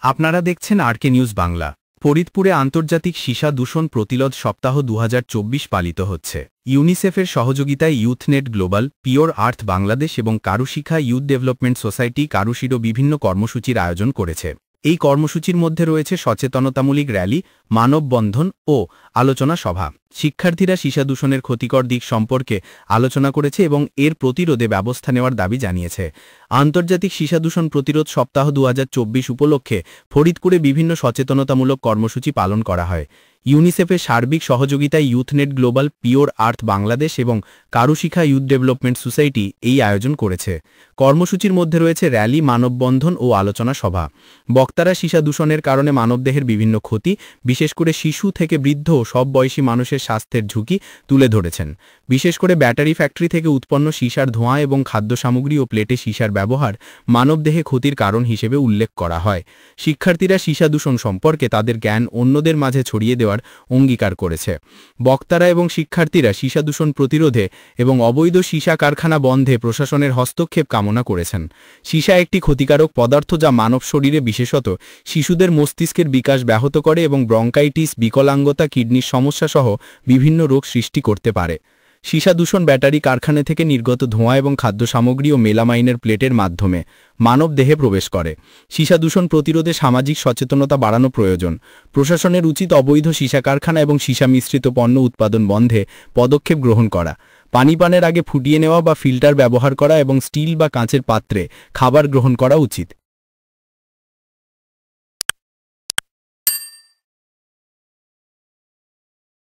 আপনারা দেখছেন আরকে নিউজ বাংলা। ফরিদপুরে আন্তর্জাতিক সীসা দূষণ প্রতিরোধ সপ্তাহ ২০২৪ পালিত হচ্ছে। ইউনিসেফের সহযোগিতায় ইউথনেট গ্লোবাল, পিওর আর্থ বাংলাদেশ এবং কারুশিক্ষা ইউথ ডেভেলপমেন্ট সোসাইটি কারুশিরো বিভিন্ন কর্মসূচির আয়োজন করেছে। এই কর্মসূচির মধ্যে রয়েছে সচেতনতামূলক র্যালি, মানববন্ধন ও আলোচনা সভা। শিক্ষার্থীরা সীসা দূষণের ক্ষতিকর দিক সম্পর্কে আলোচনা করেছে এবং এর প্রতিরোধে ব্যবস্থা নেওয়ার দাবি জানিয়েছে। আন্তর্জাতিক সীসা দূষণ প্রতিরোধ সপ্তাহ ২০২৪ উপলক্ষে ফরিদপুরে বিভিন্ন সচেতনতামূলক কর্মসূচি পালন করা হয়। ইউনিসেফের সার্বিক সহযোগিতায় ইউথনেট গ্লোবাল, পিওর আর্থ বাংলাদেশ এবং কারুশিক্ষা ইউথ ডেভেলপমেন্ট সোসাইটি এই আয়োজন করেছে। কর্মসূচির মধ্যে রয়েছে র্যালি, মানববন্ধন ও আলোচনা সভা। বক্তারা সীসা দূষণের কারণে মানবদেহের বিভিন্ন ক্ষতি, বিশেষ করে শিশু থেকে বৃদ্ধ ও সব বয়সী মানুষের স্বাস্থ্যের ঝুঁকি তুলে ধরেছেন। বিশেষ করে ব্যাটারি ফ্যাক্টরি থেকে উৎপন্ন সীসার ধোঁয়া এবং খাদ্য সামগ্রী ও প্লেটে সীসার ব্যবহার মানবদেহে ক্ষতির কারণ হিসেবে উল্লেখ করা হয়। শিক্ষার্থীরা সীসা দূষণ সম্পর্কে তাদের জ্ঞান অন্যদের মাঝে ছড়িয়ে দেওয়ার অঙ্গীকার করেছে। বক্তারা এবং শিক্ষার্থীরা সীসা দূষণ প্রতিরোধে এবং অবৈধ সীসা কারখানা বন্ধে প্রশাসনের হস্তক্ষেপ কামনা করেছেন। সীসা একটি ক্ষতিকারক পদার্থ যা মানব শরীরে, বিশেষত শিশুদের মস্তিষ্কের বিকাশ ব্যাহত করে এবং ব্রঙ্কাইটিস, বিকলাঙ্গতা, কিডনির সমস্যা সহ বিভিন্ন রোগ সৃষ্টি করতে পারে। সীসা দূষণ ব্যাটারি কারখানা থেকে নির্গত ধোঁয়া এবং খাদ্য সামগ্রী ও মেলামাইনের প্লেটের মাধ্যমে মানব দেহে প্রবেশ করে। সীসা দূষণ প্রতিরোধে সামাজিক সচেতনতা বাড়ানো প্রয়োজন। প্রশাসনের উচিত অবৈধ সীসা কারখানা এবং সীসা মিশ্রিত পণ্য উৎপাদন বন্ধে পদক্ষেপ গ্রহণ করা। পানি পানের আগে ফুটিয়ে নেওয়া বা ফিল্টার ব্যবহার করা এবং স্টিল বা কাঁচের পাত্রে খাবার গ্রহণ করা উচিত।